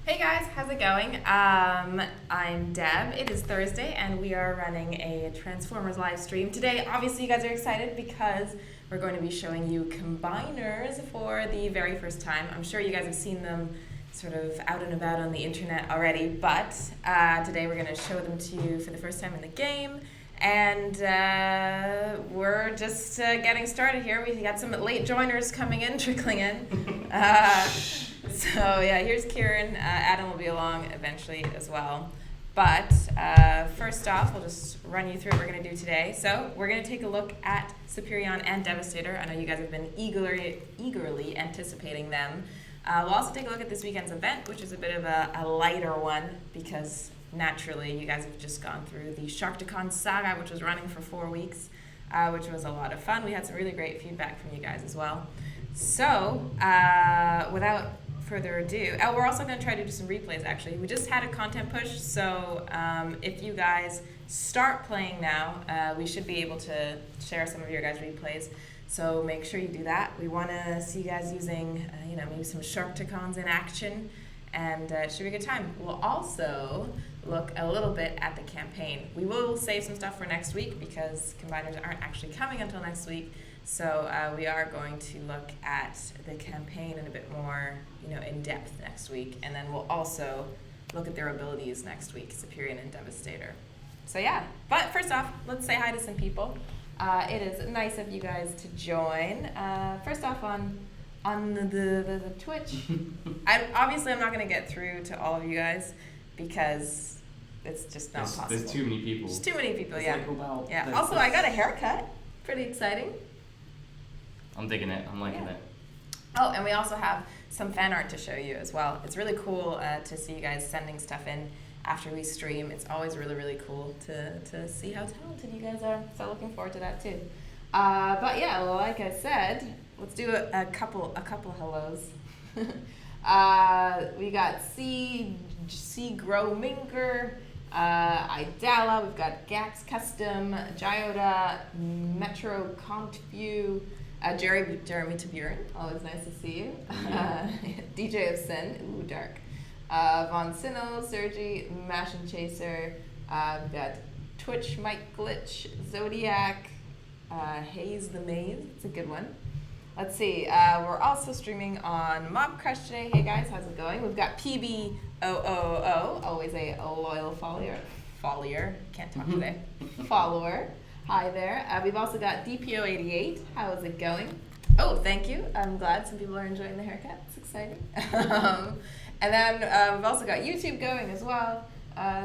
Hey guys, how's it going? I'm Deb. It is Thursday, and we are running a Transformers live stream today. Obviously, you guys are excited because we're going to be showing you combiners for the very first time. I'm sure you guys have seen them sort of out and about on the internet already, but today we're going to show them to you for the first time in the game. And we're just getting started here. We got some late joiners coming in, trickling in. So yeah, here's Kieran. Adam will be along eventually as well. But first off, we'll just run you through what we're going to do today. So we're going to take a look at Superion and Devastator. I know you guys have been eagerly anticipating them. We'll also take a look at this weekend's event, which is a bit of a lighter one because naturally you guys have just gone through the Sharkticon saga, which was running for 4 weeks, which was a lot of fun. We had some really great feedback from you guys as well. So without further ado, we're also going to try to do some replays actually. We just had a content push, so if you guys start playing now, we should be able to share some of your guys' replays. So make sure you do that. We want to see you guys using, maybe some Sharkticons in action, and it should be a good time. We'll also look a little bit at the campaign. We will save some stuff for next week because combiners aren't actually coming until next week. So we are going to look at the campaign in a bit more, in depth next week, and then we'll also look at their abilities next week, Superion and Devastator. So yeah, but first off, let's say hi to some people. It is nice of you guys to join. First off, on the Twitch, I'm not going to get through to all of you guys because it's just not possible. There's too many people. There's too many people, it's yeah. Like Also, I got a haircut. Pretty exciting. I'm digging it. I'm liking it. Oh, and we also have some fan art to show you as well. It's really cool to see you guys sending stuff in after we stream. It's always really, really cool to see how talented you guys are. So looking forward to that too. But yeah, like I said, let's do a couple hellos. We got C Grow Minker, Idala, we've got Gax Custom, Jyoda, Metro Contview, Jeremy Taburin, always nice to see you. DJ of Sin, ooh, dark. Von Sinno, Sergi, Mash and Chaser, we've got Twitch, Mike Glitch, Zodiac, Haze the Maze, it's a good one. Let's see, we're also streaming on Mob Crush today. Hey guys, how's it going? We've got PB000, always a loyal follower, can't talk today, follower. Hi there. We've also got DPO88, how is it going? Oh, thank you, I'm glad some people are enjoying the haircut, it's exciting. And then we've also got YouTube going as well.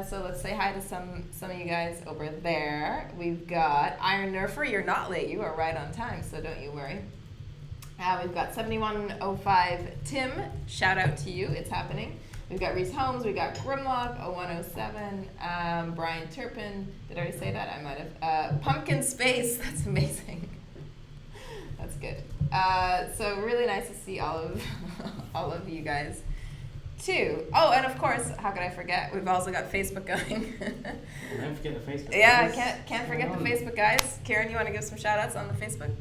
So let's say hi to some of you guys over there. We've got Iron Nerfer, you're not late, you are right on time, so don't you worry. We've got 7105 Tim, shout out to you, it's happening. We've got Reese Holmes, we've got Grimlock 0107, Brian Turpin, did I already say that? I might have. Pumpkin Space, that's amazing. That's good. So really nice to see all of you guys too. Oh, and of course, how could I forget? We've also got Facebook going. Don't forget the Facebook. Yeah, can't forget the Facebook guys. Karen, you want to give some shout outs on the Facebook?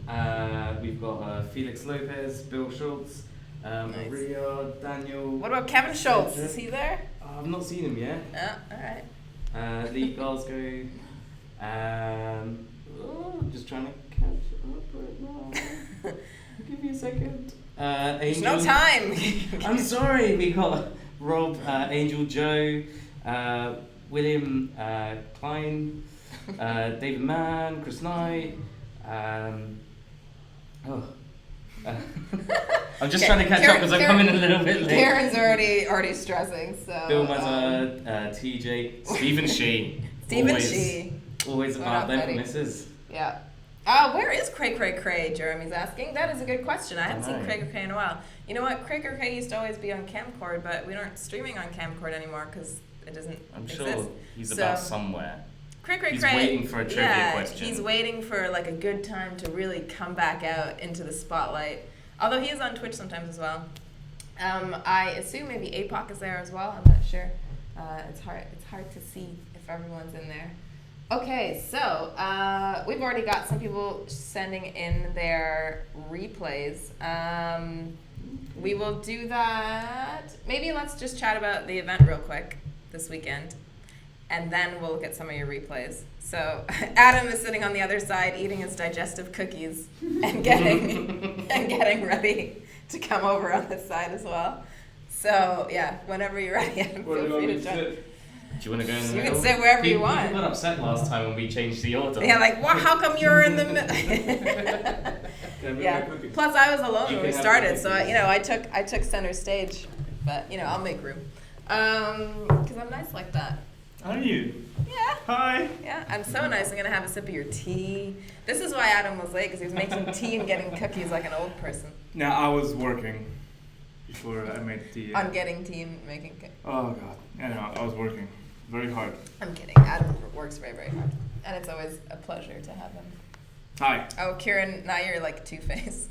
We've got Felix Lopez, Bill Schultz, Nice. Maria, Daniel. What about Kevin Schultz? Is he there? I've not seen him yet. Alright. Lee Glasgow. Just trying to catch up right now. Give me a second. There's Angel. no time. I'm sorry. We got Rob, Angel Joe, William Klein, David Mann, Chris Knight. I'm just trying to catch up because I'm coming a little bit late. Karen's already stressing. So. Bill Mazza, TJ, Stephen Shee. Stephen Shee. Always What about up, them buddy? misses. Yeah. Where is Cray? Jeremy's asking. That is a good question. I haven't seen Cray in a while. You know what? Cray used to always be on Camcord, but we aren't streaming on Camcord anymore because it doesn't exist. I'm sure he's about somewhere. Cray. He's waiting for a trivia question. He's waiting for like a good time to really come back out into the spotlight. Although he is on Twitch sometimes as well. I assume maybe APOC is there as well. I'm not sure. It's hard to see if everyone's in there. Okay, so we've already got some people sending in their replays. We will do that. Maybe let's just chat about the event real quick this weekend, and then we'll look at some of your replays. So Adam is sitting on the other side eating his digestive cookies and getting ready to come over on this side as well. So yeah, whenever you're ready, Adam, feel free to join. Do you want to go in the You middle? can sit wherever you want. People got upset last time when we changed the order. Yeah, like, what? How come you're in the middle? Yeah. Plus, I was alone when we started, so I took center stage, but I'll make room, because I'm nice like that. Are you? Yeah. Hi. Yeah, I'm so nice. I'm gonna have a sip of your tea. This is why Adam was late, because he was making tea and getting cookies like an old person. No, I was working before I made tea. On getting tea and making cookies. Oh God. Yeah, no, I was working very hard. I'm kidding. Adam works very, very hard, and it's always a pleasure to have him. Hi. Oh, Kieran, now you're like Two-Face.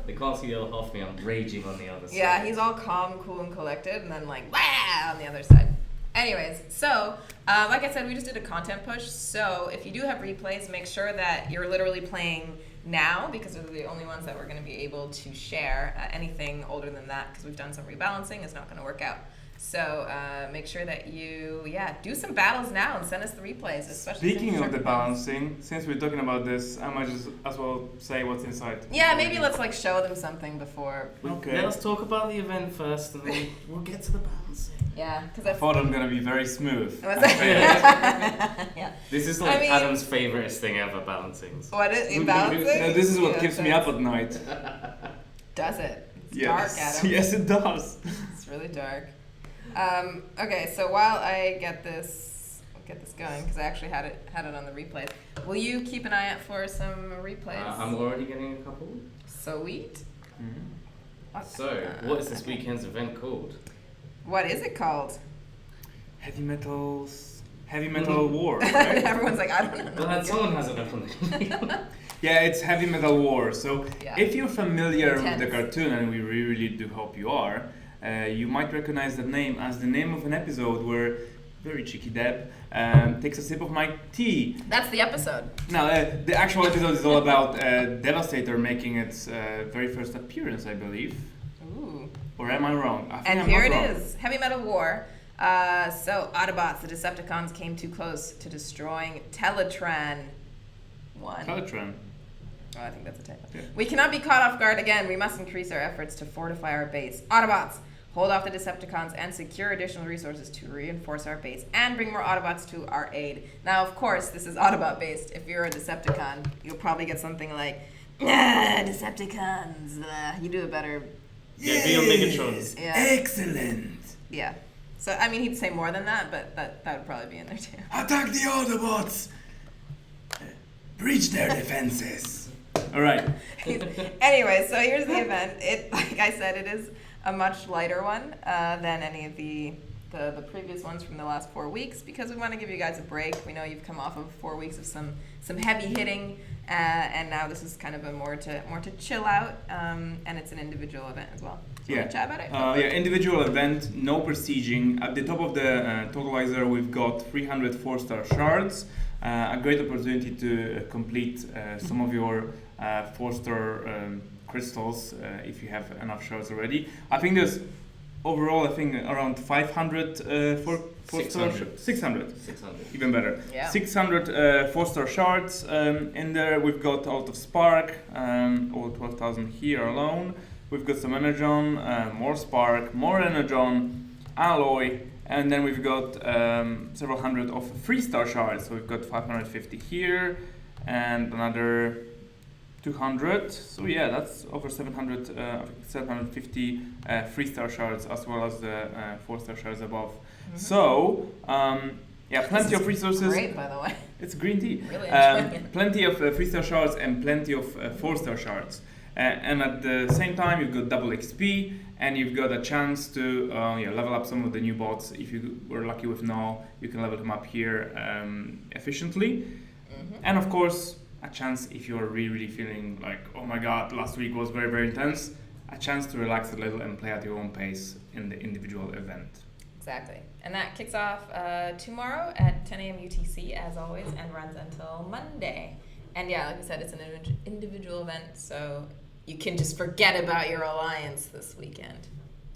They can't see the other half of me. I'm raging on the other side. Yeah, he's all calm, cool, and collected, and then like, wah, on the other side. Anyways, so, like I said, we just did a content push, so if you do have replays, make sure that you're literally playing now, because those are the only ones that we're going to be able to share. Anything older than that, because we've done some rebalancing, is not going to work out. So make sure that you, do some battles now and send us the replays, especially. Speaking of the balancing, since we're talking about this, I might just as well say what's inside. Yeah, maybe let's like show them something before. Okay. Let us talk about the event first, and then we'll get to the balancing. Yeah, because I thought I'm gonna be very smooth. Yeah. This is like Adam's favorite thing ever, balancings. What is it, balancing? No, this is what keeps me up at night. Does it? It's Yes. dark, Adam. Yes, it does. It's really dark. Okay, so while I get this going, because I actually had it on the replays. Will you keep an eye out for some replays? I'm already getting a couple. Sweet. Mm-hmm. So, what is this weekend's event called? What is it called? Heavy metal war. Right? Everyone's like, I don't know. Well, someone has it up on the Yeah, it's Heavy Metal War. So if you're familiar with the Intense. cartoon, and we really do hope you are, you might recognize that name as the name of an episode where very cheeky Deb takes a sip of my tea. That's the episode. Now, the actual episode is all about Devastator making its very first appearance, I believe. Ooh. Or am I wrong? I think And I'm here not it wrong. is, Heavy Metal War. So Autobots, the Decepticons, came too close to destroying Teletran 1. Teletran. Oh, I think that's a typo. Yeah. We cannot be caught off guard again. We must increase our efforts to fortify our base. Autobots, hold off the Decepticons and secure additional resources to reinforce our base and bring more Autobots to our aid. Now, of course, this is Autobot based. If you're a Decepticon, you'll probably get something like, Decepticons. You do a better. Yeah, be on Megatrons. Yeah. Excellent. Yeah. So, I mean, he'd say more than that, but that would probably be in there too. Attack the Autobots! Breach their defenses. All right. Anyway, so here's the event. It, like I said, it is a much lighter one than any of the previous ones from the last 4 weeks, because we want to give you guys a break. We know you've come off of 4 weeks of some heavy hitting, and now this is kind of a more to chill out, and it's an individual event as well. So Yeah. Chat about it. Individual event, no prestiging. At the top of the totalizer, we've got 300 4-star shards. A great opportunity to complete some of your 4-star crystals if you have enough shards already. I think there's overall, around 500 for 4-star. 600. Even better. Yeah. 600 4-star shards in there. We've got a lot of spark, over 12,000 here alone. We've got some energon, more spark, more energon, alloy, and then we've got several hundred of 3-star shards. So we've got 550 here and another 200. So yeah, that's over 700, 750 3-star shards, as well as the 4-star shards above. Mm-hmm. So plenty of resources. Great, by the way. It's green tea. Really enjoying it. Plenty of 3-star shards and plenty of 4-star shards. And at the same time, you've got double XP, and you've got a chance to level up some of the new bots. If you were lucky with Null, you can level them up here efficiently. Mm-hmm. And of course, a chance if you're really feeling like, oh my god, last week was very, very intense, a chance to relax a little and play at your own pace in the individual event. Exactly. And that kicks off tomorrow at 10 a.m. UTC, as always, and runs until Monday. And yeah, like I said, it's an individual event, so you can just forget about your alliance this weekend.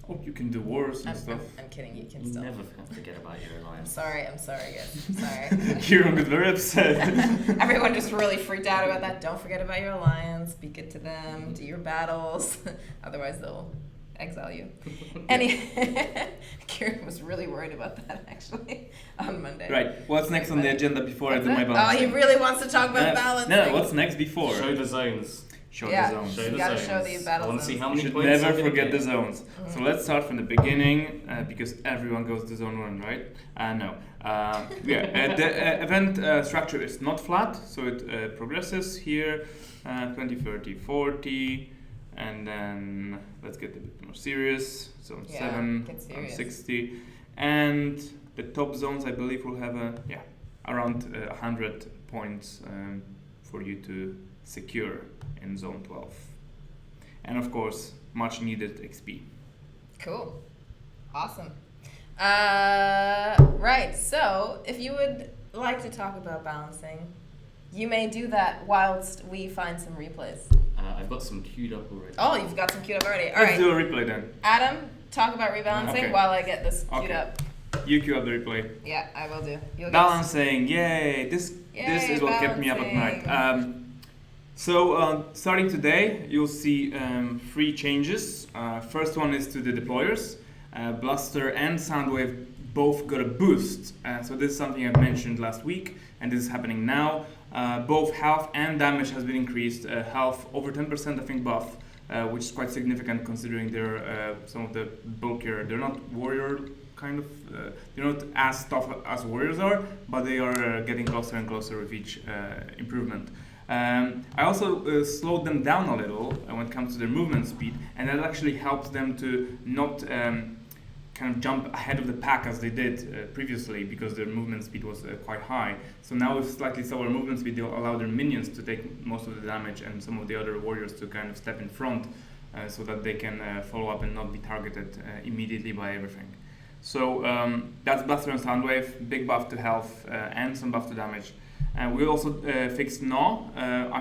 Oh, you can do wars and stuff. I'm kidding. You can You still. never have to forget about your I'm alliance. sorry, guys. I'm sorry. Kieran got very upset. Everyone just really freaked out about that. Don't forget about your alliance. Be good to them. Do your battles. Otherwise, they'll exile you. Kieran was really worried about that actually on Monday. Right. What's next on the agenda before I do my Oh, balancing? he really wants to talk about balancing. No, what's next before? Show the zones. Show Yeah. the zones. Show You the gotta zones. show the battle I want to see zones. how You many should points never I'm gonna forget get. the zones. Mhm. So let's start from the beginning because everyone goes to zone 1, right? No. The event structure is not flat, so it progresses here 20, 30, 40, and then let's get a bit more serious. Zone Yeah, 7, get zone serious. 60, and the top zones I believe will have around 100 points for you to secure in zone 12. And of course, much needed XP. Cool. Awesome. Right, so if you would like to talk about balancing, you may do that whilst we find some replays. I've got some queued up already. Oh, you've got some queued up already. All Let's right, do a replay then. Adam, talk about rebalancing Okay. while I get this queued Okay. up. You queue up the replay. Yeah, I will do. You'll get Balancing, yay! This Yay, is what kept me up at night. balancing. Starting today, you'll see 3 changes. First one is to the deployers. Bluster and Soundwave both got a boost. So this is something I've mentioned last week, and this is happening now. Both health and damage has been increased. Health over 10% I think buff, which is quite significant considering they're some of the bulkier. They're not warrior kind of. They're not as tough as warriors are, but they are getting closer and closer with each improvement. I also slowed them down a little when it comes to their movement speed, and that actually helps them to not kind of jump ahead of the pack as they did previously, because their movement speed was quite high. So now with slightly slower movement speed, they'll allow their minions to take most of the damage and some of the other warriors to kind of step in front so that they can follow up and not be targeted immediately by everything. So that's Bluster and Soundwave, big buff to health and some buff to damage. We also fixed Gnaw.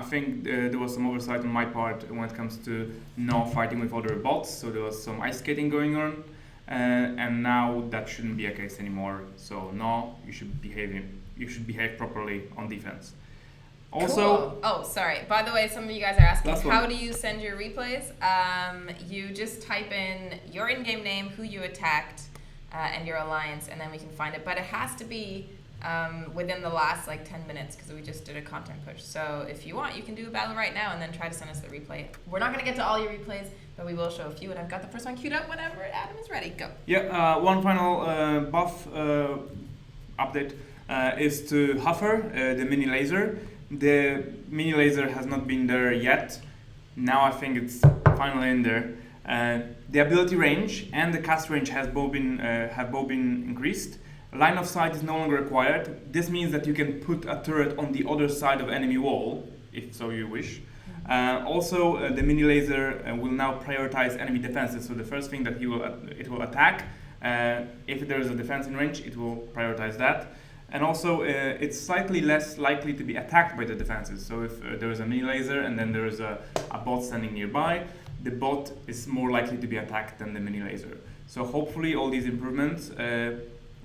I think there was some oversight on my part when it comes to Gnaw fighting with other bots, so there was some ice skating going on. And now that shouldn't be a case anymore. So no, you should behave properly on defense. Also, cool. Oh, sorry. By the way, some of you guys are asking, Last one. how do you send your replays? You just type in your in-game name, who you attacked, and your alliance, and then we can find it. But it has to be within the last 10 minutes, because we just did a content push. So if you want, you can do a battle right now and then try to send us the replay. We're not going to get to all your replays, but we will show a few, and I've got the first one queued up whenever Adam is ready. Go. yeah, one final buff update is to Huffer, the mini laser. The mini laser has not been there yet. Now I think it's finally in there. The ability range and the cast range have both been increased. Line of sight is no longer required. This means that you can put a turret on the other side of enemy wall, if so you wish. Also, the mini laser will now prioritize enemy defenses. So the first thing that it will attack, if there is a defense in range, it will prioritize that. And also, it's slightly less likely to be attacked by the defenses. So if there is a mini laser and then there is a bot standing nearby, the bot is more likely to be attacked than the mini laser. So hopefully all these improvements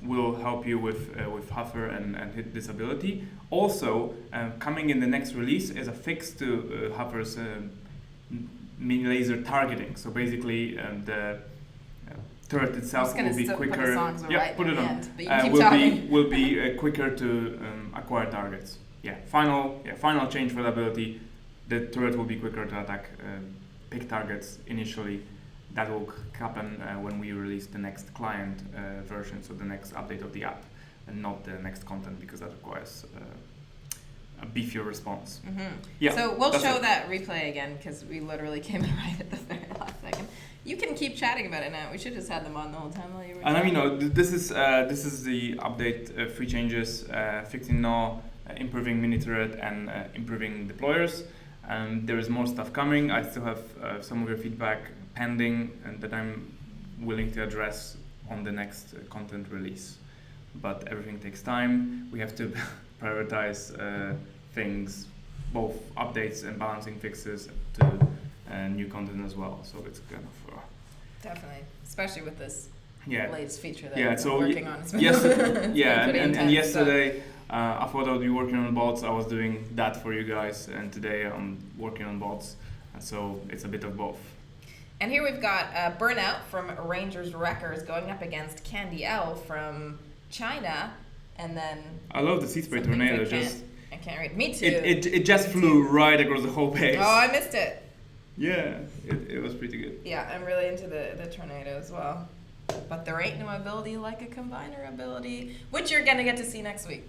will help you with Huffer and hit this ability. Also, coming in the next release is a fix to Huffer's mini laser targeting. So basically, the turret itself will be quicker. Put the songs right put it at the on. end, but you can keep talking. Will be quicker to acquire targets. Final change for the ability. The turret will be quicker to attack, pick targets initially. That will happen when we release the next client version, so the next update of the app, and not the next content, because that requires a beefier response. Mm-hmm. Yeah, so we'll that's show it. that replay again, because we literally came in right at the very last second. You can keep chatting about it now. We should just had them on the whole time while you were And I mean, chatting. this is the update, 3 changes, fixing Gnaw, improving mini turret, and improving deployers. There is more stuff coming. I still have some of your feedback pending, and that I'm willing to address on the next content release. But everything takes time. We have to prioritize things, both updates and balancing fixes, to new content as well. So it's kind of Definitely, especially with this yeah. latest feature that Yeah, we're so working on. It's been- yesterday, it's yeah, been pretty and intense, yesterday I thought I would be working on bots. I was doing that for you guys, and today I'm working on bots, and so it's a bit of both. And here we've got Burnout from Rangers Wreckers going up against Candy L from China, and then I love the sea spray some things tornado. I can't read. Me too. It just Me flew too. right across the whole page. Oh, I missed it. Yeah, it was pretty good. Yeah, I'm really into the tornado as well. But there ain't no ability like a combiner ability, which you're gonna get to see next week.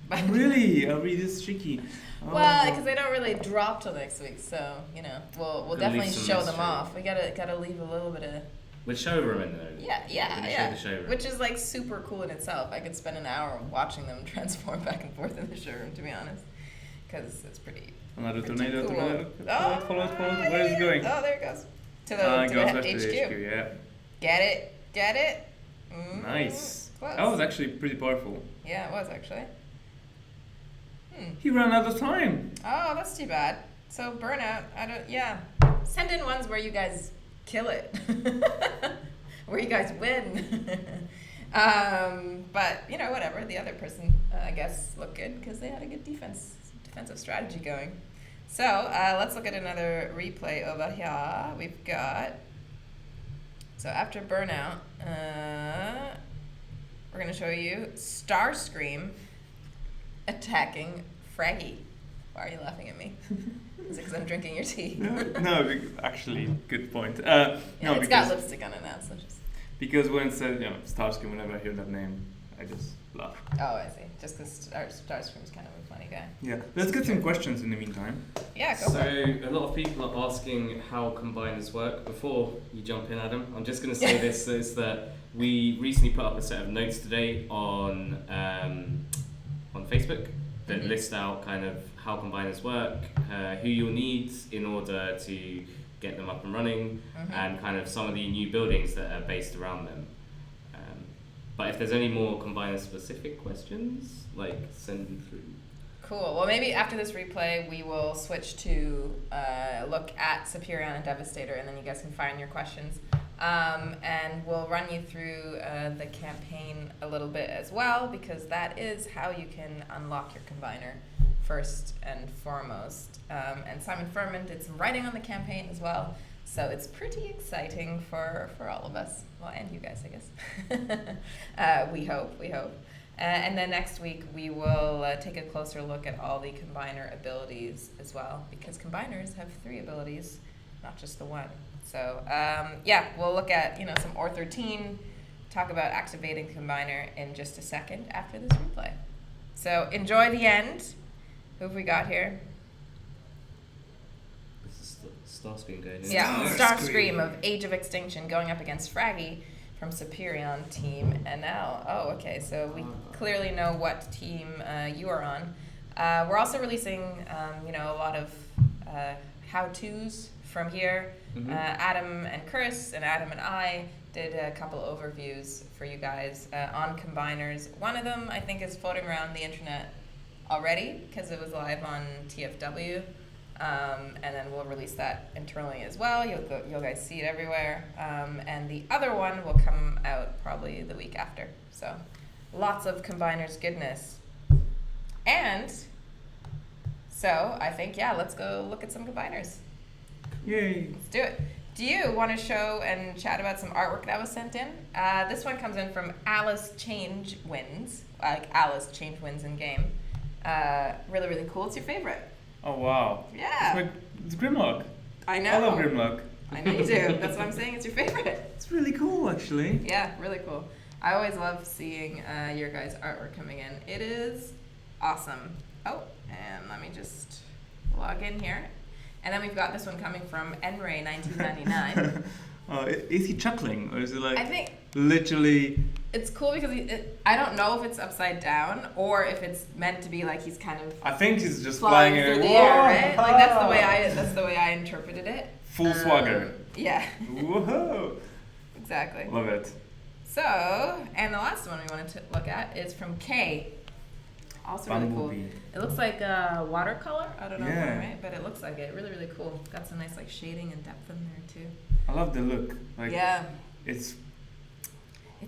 But Really? Are we this tricky? well, because they don't really drop till next week, so you know we'll Gonna definitely leave some show them mystery. off. We gotta leave a little bit of With showroom in there. yeah, Gonna yeah, show the showroom. which is like super cool in itself. I could spend an hour watching them transform back and forth in the showroom, to be honest, because it's pretty. Another pretty tornado. cool. Tornado. Oh, Follow it. Where is it going? Oh, there it goes. To It the goes HQ. back to the HQ. Yeah. Get it. Nice. Close. That was actually pretty powerful. Yeah, it was actually. He ran out of time. Oh, that's too bad. So Burnout, I don't. Yeah, send in ones where you guys kill it, where you guys win. But you know, whatever. The other person, I guess, looked good because they had a good defensive strategy going. So let's look at another replay over here. We've got. So after Burnout, we're gonna show you Starscream attacking Fraggy. Why are you laughing at me? Is it because I'm drinking your tea? No, actually, good point. Yeah, No, it's got because lipstick on it now, so just. because when it said Starscream, whenever I hear that name, I just laugh. Oh, I see. Just because Starscream's kind of a funny guy. Yeah, let's get some questions in the meantime. Yeah, go So for it. a lot of people are asking how combiners work. Before you jump in, Adam, I'm just going to say this is that we recently put up a set of notes today on Facebook that Mhm. list out kind of how combiners work, who you'll need in order to get them up and running, Mhm. and kind of some of the new buildings that are based around them. But if there's any more combiner specific questions, like send them through. Cool. Well, maybe after this replay, we will switch to look at Superion and Devastator, and then you guys can find your questions. And we'll run you through the campaign a little bit as well, because that is how you can unlock your combiner first and foremost. And Simon Furman did some writing on the campaign as well, so it's pretty exciting for all of us. Well, and you guys, I guess. We hope. And then next week we will take a closer look at all the combiner abilities as well, because combiners have 3 abilities, not just the one. So yeah, we'll look at some Or 13, talk about activating combiner in just a second after this replay. So enjoy the end. Who have we got here? This is Starscream going in. Yeah, Starscream. Starscream of Age of Extinction going up against Fraggy from Superion team. And now, okay, so we clearly know what team you are on. We're also releasing, a lot of how-tos from here. Mhm. Adam and Chris and Adam and I did a couple overviews for you guys on combiners. One of them, I think, is floating around the internet already because it was live on TFW. And then we'll release that internally as well. You'll guys see it everywhere. And the other one will come out probably the week after. So lots of combiners goodness. And so I think, let's go look at some combiners. Yay! Let's do it. Do you want to show and chat about some artwork that was sent in? This one comes in from Alice Change Wins. Like Alice Change Wins in game. Really, really cool. It's your favorite. Oh wow! Yeah. It's Grimlock. I know. I love Grimlock. I know you do. That's what I'm saying. It's your favorite. It's really cool, actually. Yeah, really cool. I always love seeing your guys' artwork coming in. It is awesome. Oh, and let me just log in here. And then we've got this one coming from Nray1999. Is he chuckling, or is it like I think literally? it's cool because I don't know if it's upside down or if it's meant to be like he's kind of I think he's just flying flying through the Whoa! air, right? Like that's the way I interpreted it. Full swagger. Yeah, Whoa! exactly. Love it. So, and the last one we wanted to look at is from Kay. Also really cool. Bumblebee. It looks like watercolor. I don't know if Yeah. I'm right, but it looks like it. Really, really cool. Got some nice like shading and depth in there too. I love the look. Like, Yeah. It's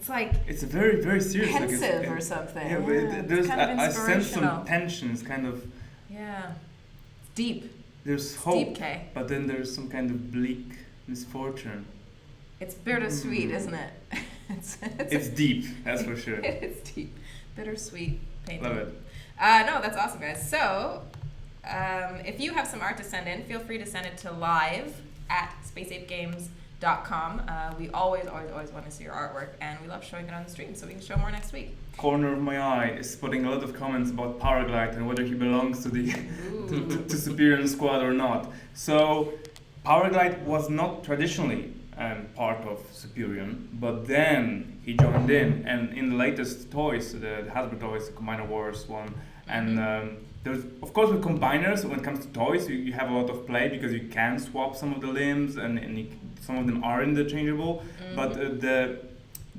like a very, very serious. Like pensive or something. Yeah, but It's there's kind of I sense some inspirational. tensions, kind of. Yeah. It's deep. There's It's hope, deep, Kay. but then there's some kind of bleak misfortune. It's bittersweet, isn't it? It's deep, that's for sure. It's deep. Bittersweet painting. Love it. No, that's awesome, guys. So, if you have some art to send in, feel free to send it to live@spaceapegames.com. We always want to see your artwork, and we love showing it on the stream, so we can show more next week. Corner of my eye is spotting a lot of comments about Paraglide and whether he belongs to the to Superion squad or not. So, Paraglide was not traditionally part of Superion, but then he joined in, and in the latest toys, the Hasbro toys, the Combiner Wars one, and there's, of course, with combiners, when it comes to toys, you have a lot of play because you can swap some of the limbs, and some of them are interchangeable, but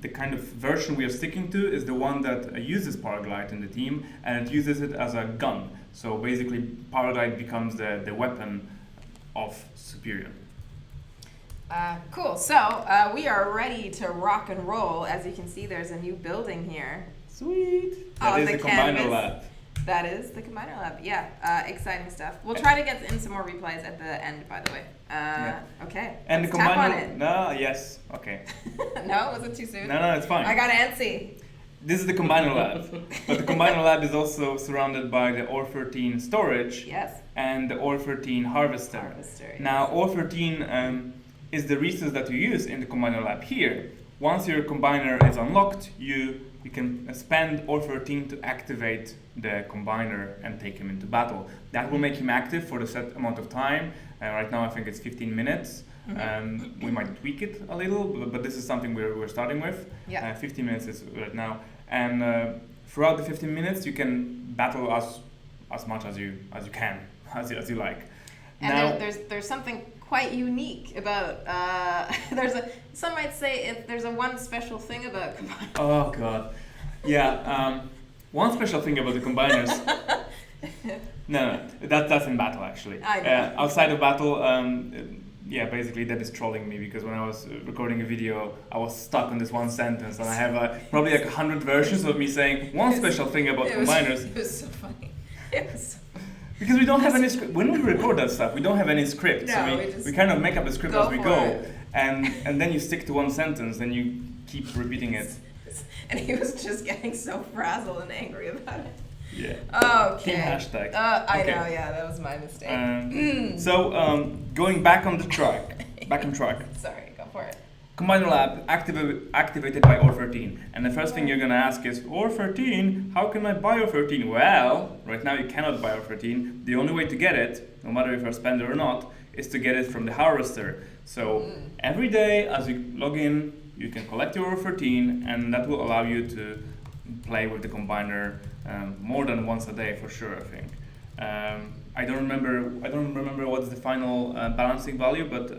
the kind of version we are sticking to is the one that uses Paraglide in the team, and it uses it as a gun. So basically, Paraglide becomes the weapon of Superion. Cool. So we are ready to rock and roll. As you can see, there's a new building here. Sweet. On That is the the Combiner canvas. Lab. That is the Combiner Lab. Yeah, exciting stuff. We'll try to get in some more replies at the end, by the way. Okay. And let's the tap on Combiner. it. No, yes. Okay. No, was it too soon? No, it's fine. I got antsy. This is the Combiner Lab, but the Combiner Lab is also surrounded by the OR13 storage Yes. and the OR13 harvester. Harvester, Now, OR13 is the resource that you use in the Combiner Lab here. Once your Combiner is unlocked, you can spend OR13 to activate the Combiner and take him into battle. That will make him active for the set amount of time. Right now, I think it's 15 minutes. We might tweak it a little, but this is something we're starting with. Yeah. 15 minutes is right now. And throughout the 15 minutes, you can battle as much as you can, as you like. And Now, there's something quite unique about some might say if there's one special thing about Combiner. oh god, yeah. One special thing about the combiners. no, that's in battle actually. I know. Outside of battle, yeah, basically that is trolling me because when I was recording a video, I was stuck on this one sentence, and I have probably like 100 versions of me saying one special thing about combiners. It was so funny. It was so funny. Because we don't have any script. When we record that stuff, we don't have any script. No, so we just we kind of make up a script go as we for go. it. And then you stick to one sentence and you keep repeating it. And he was just getting so frazzled and angry about it. Yeah. Okay. Team hashtag. I Okay. know, yeah, that was my mistake. So going back on the track, back on track. Sorry, go for it. Combiner Lab activated by OR13. And the first thing you're gonna ask is, OR13, how can I buy OR13? Well, right now you cannot buy OR13. The only way to get it, no matter if you're a spender or not, is to get it from the harvester. So every day as you log in, you can collect your OR13, and that will allow you to play with the combiner more than once a day for sure, I think. I don't remember what's the final balancing value, but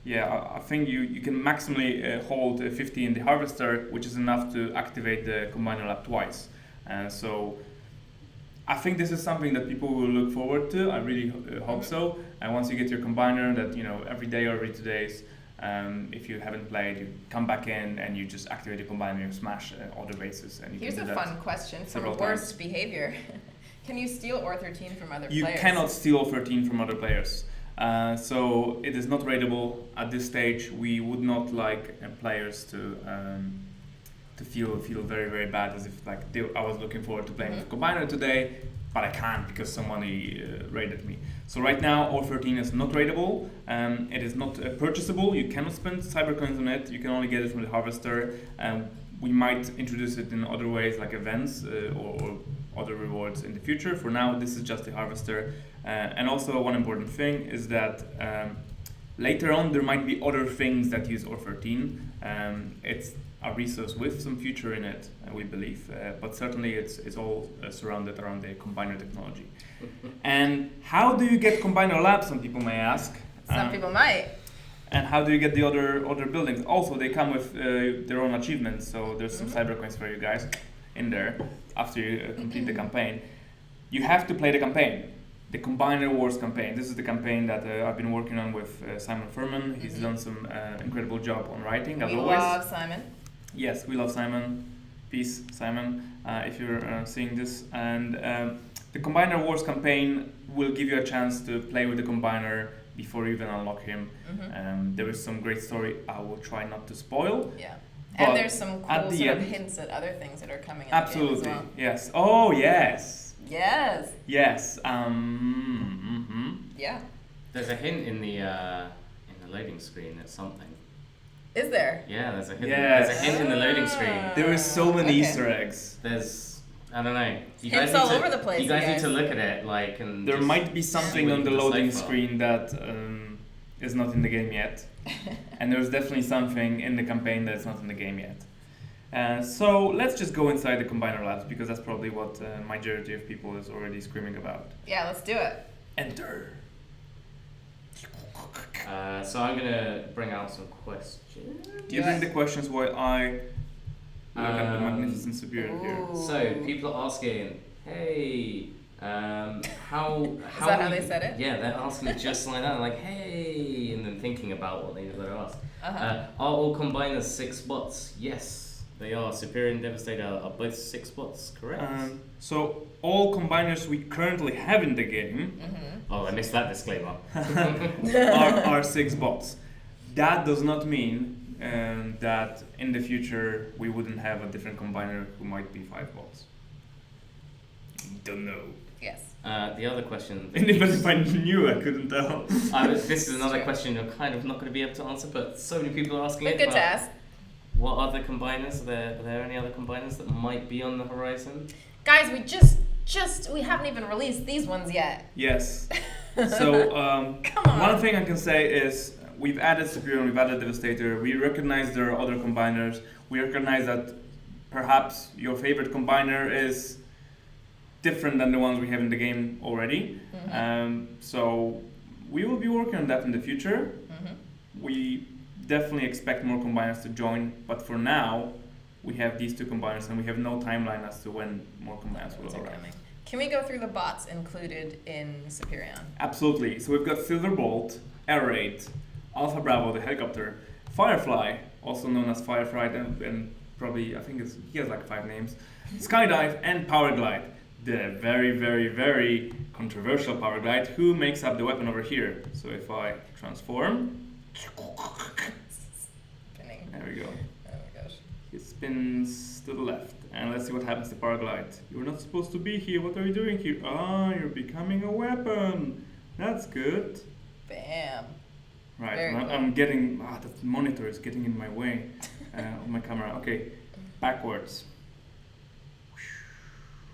yeah, I think you can maximally hold 50 in the harvester, which is enough to activate the Combiner Lab twice. So I think this is something that people will look forward to. I really hope so. And once you get your Combiner, that every day or every 2 days, if you haven't played, you come back in and you just activate the Combiner, you smash other bases, and you Here's can do a that fun question from several worst times. behavior. Can you steal OR13 from other You players? cannot steal 13 from other players. So it is not raidable at this stage. We would not like players to feel very, very bad as if I was looking forward to playing with Combiner today, but I can't because somebody raided me. So right now OR13 is not raidable. It is not purchasable. You cannot spend cybercoins on it. You can only get it from the harvester. We might introduce it in other ways like events or other rewards in the future. For now, this is just the harvester. And also one important thing is that later on there might be other things that use OR13. It's a resource with some future in it, we believe, but certainly it's all surrounded around the combiner technology. And how do you get Combiner Lab, some people may ask. Some people might. And how do you get the other buildings? Also, they come with their own achievements, so there's some cybercoins for you guys. in there after you complete the campaign. You have to play the campaign. The Combiner Wars campaign. This is the campaign that I've been working on with Simon Furman. He's done some incredible job on writing, as we always. love Simon. Yes, we love Simon. Peace, Simon, if you're seeing this. And the Combiner Wars campaign will give you a chance to play with the Combiner before you even unlock him. There is some great story I will try not to spoil. Yeah. But And there's some cool sort of hints at other things that are coming in absolutely, the game as well. yes. Oh, yes. Yes. Yes. Yeah. There's a hint in the loading screen at something. Is there? Yeah, there's a hint. Yes. There's a hint in the loading screen. There is so many Okay. Easter eggs. There's, I don't know. You Hints guys need all to, over the place, You guys you need guys. to look at it, like, and There just might be something see on what the you can loading decipher. screen that is not in the game yet. And there's definitely something in the campaign that's not in the game yet. So let's just go inside the Combiner Labs because that's probably what majority of people is already screaming about. Yeah, let's do it. Enter. So I'm gonna bring out some questions. Do you bring the questions while I look at the Um, magnificent Superion here? Ooh. So people are asking, hey, how Is that how we- they said it? Yeah, they're asking it just like that, like hey, and then thinking about what they're going to ask. Uh-huh. Are all combiners 6 bots? Yes, they are. Superior and Devastator are both 6 bots, correct? So all combiners we currently have in the game Oh, I missed that disclaimer. are 6 bots. That does not mean that in the future we wouldn't have a different combiner who might be 5 bots. Don't know. Yes. The other question. And even if I knew, I couldn't tell. This is another question you're kind of not going to be able to answer, but so many people are asking But it. good to about ask. What other combiners? Are there any other combiners that might be on the horizon? Guys, we haven't even released these ones yet. Yes. So Come on. one thing I can say is we've added Superion, we've added Devastator. We recognize there are other combiners. We recognize that perhaps your favorite combiner is different than the ones we have in the game already. So we will be working on that in the future. We definitely expect more combiners to join, but for now we have these 2 combiners and we have no timeline as to when more combiners will arrive. Can we go through the bots included in Superion? Absolutely. So we've got Silverbolt, Air Raid, Alpha Bravo, the helicopter, Firefly, also known as Firefly, and probably I think he has like 5 names, Skydive, and Powerglide, the very, very, very controversial Powerglide, who makes up the weapon over here. So if I transform, Spinning. there we go. Oh my gosh. It spins to the left, and let's see what happens to Powerglide. You're not supposed to be here. What are you doing here? Ah, you're becoming a weapon. That's good. Bam. Right, Very cool. I'm getting, the monitor is getting in my way of my camera. Okay, backwards.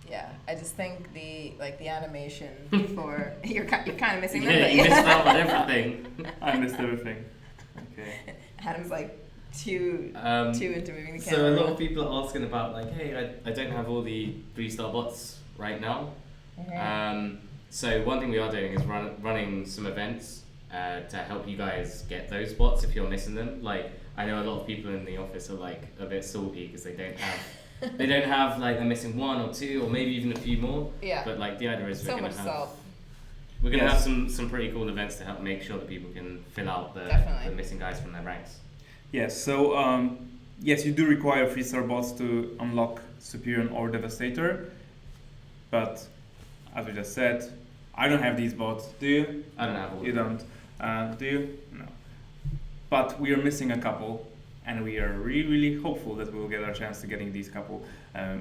Yeah, I just think the animation for you're kind of missing Yeah, them. you missed out on everything. I missed everything. Okay. Adam's like too into moving the So camera. a lot of people are asking about like, hey, I don't have all the 3-star bots right now. So one thing we are doing is running some events to help you guys get those bots if you're missing them. Like I know a lot of people in the office are like a bit salty because they don't have like they're missing 1 or 2 or maybe even a few more. Yeah. But like the idea is So much salt. we're gonna Yes. have some pretty cool events to help make sure that people can fill out the Definitely. missing guys from their ranks. Yes, so yes, you do require 3-star bots to unlock Superion or Devastator, but as we just said, I don't have these bots. Do you? I don't have all. You don't. Do you? No. But we are missing a couple, and we are really, really hopeful that we will get our chance to getting these couple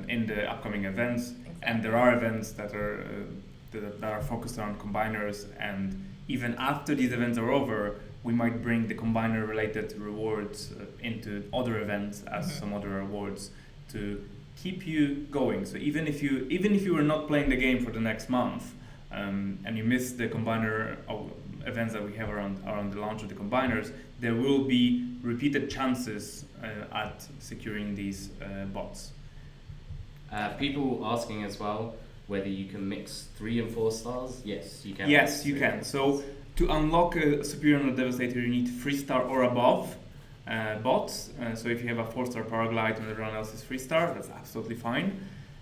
in the upcoming events. And there are events that are focused on combiners, and even after these events are over, we might bring the combiner related rewards into other events as some other rewards to keep you going. So even if you were not playing the game for the next month and you miss the combiner events that we have around the launch of the combiners, there will be repeated chances at securing these bots. People asking as well whether you can mix 3 and 4 stars. Yes, you can. Yes, you can. So to unlock a Superion or Devastator, you need 3-star or above. bots. So if you have a 4-star Paraglide and everyone else is 3-star, that's absolutely fine.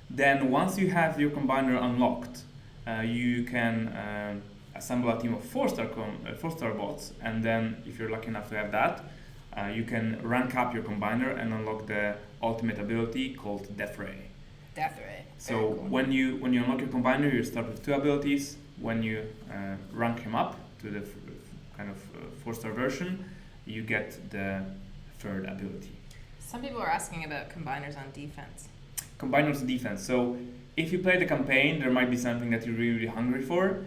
Then once you have your combiner unlocked, you can assemble a team of 4-star bots, and then if you're lucky enough to have that, you can rank up your combiner and unlock the ultimate ability called Death Ray. Death Ray. So Very cool. when you unlock your combiner, you start with 2 abilities. When you rank him up to the kind of 4-star version, you get the 3rd ability. Some people are asking about combiners on defense. Combiners defense. So if you play the campaign, there might be something that you're really hungry for.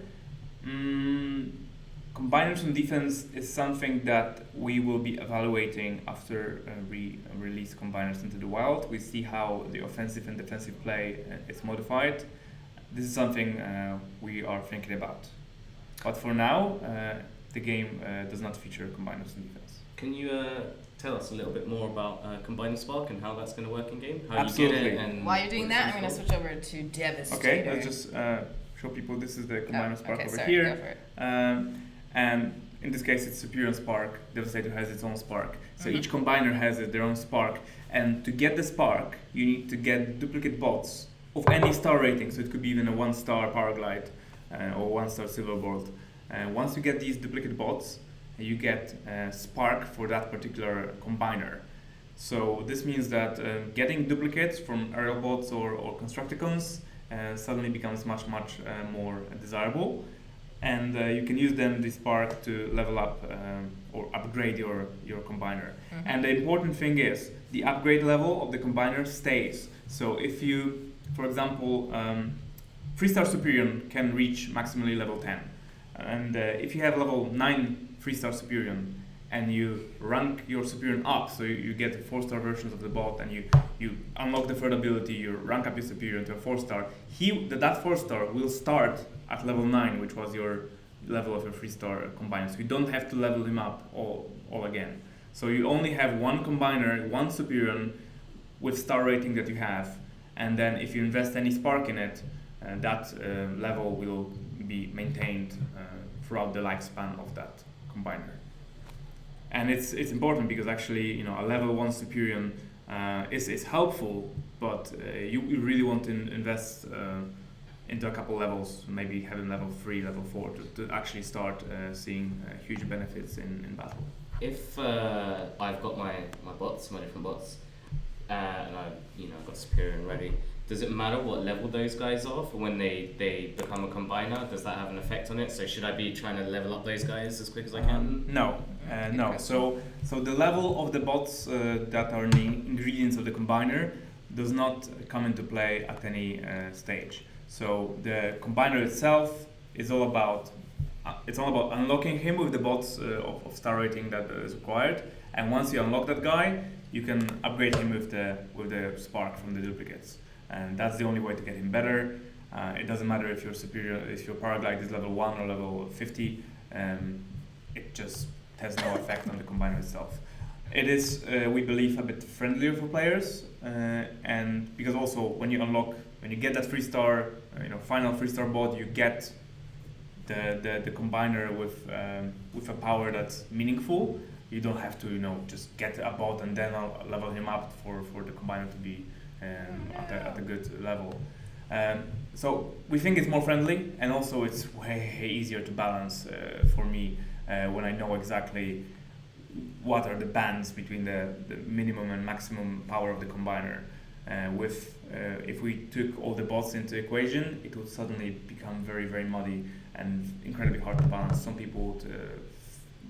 Combiners on defense is something that we will be evaluating after we release combiners into the wild. We see how the offensive and defensive play is modified. This is something we are thinking about. But for now, the game does not feature combiners on defense. Can you tell us a little bit more about Combiner Spark and how that's going to work in game? How Absolutely. you get it and While you're doing what that, it's I'm going to used switch over to Devastator. Okay, let's just show people this is the combiner Spark okay, over sorry, here. go for it. And in this case, it's Superion Spark. Devastator has its own Spark. So Mhm. each combiner has their own Spark. And to get the Spark, you need to get duplicate bots of any star rating. So it could be even a 1-star Paraglide or 1-star Silverbolt. And once you get these duplicate bots, you get Spark for that particular combiner. So this means that getting duplicates from aerial bots or Constructicons suddenly becomes much more desirable. And you can use then the Spark to level up or upgrade your combiner. Mhm. And the important thing is the upgrade level of the combiner stays. So if you, for example, 3-star Superion can reach maximally level 10. And if you have level 9 3-star Superion and you rank your Superion up, so you get the 4-star versions of the bot and you unlock the 3rd ability, you rank up your Superion to a 4-star, that 4-star will start at level 9, which was your level of a 3-star combiner. So you don't have to level him up all again. So you only have one combiner, one Superion with star rating that you have, and then if you invest any Spark in it, that level will be maintained throughout the lifespan of that combiner. And it's important because actually, a level 1 Superion is helpful, but you really want to invest into a couple levels, maybe having level 3, level 4 to actually start seeing huge benefits in battle. If I've got my bots, my different bots, and I've got Superion ready, does it matter what level those guys are for when they become a combiner? Does that have an effect on it? So should I be trying to level up those guys as quick as I can? No. So the level of the bots that are the ingredients of the combiner does not come into play at any stage. So the combiner itself is all about unlocking him with the bots of star rating that is required. And once you unlock that guy, you can upgrade him with the Spark from the duplicates. And that's the only way to get him better. It doesn't matter if your Paraglide is level 1 or level 50. It just has no effect on the combiner itself. It is, we believe, a bit friendlier for players, and because also when you get that 3-star, final 3-star bot, you get the combiner with a power that's meaningful. You don't have to just get a bot and then level him up for the combiner to be at a good level. So we think it's more friendly, and also it's way easier to balance for me when I know exactly what are the bands between the minimum and maximum power of the combiner. If we took all the bots into equation, it would suddenly become very, very muddy and incredibly hard to balance. Some people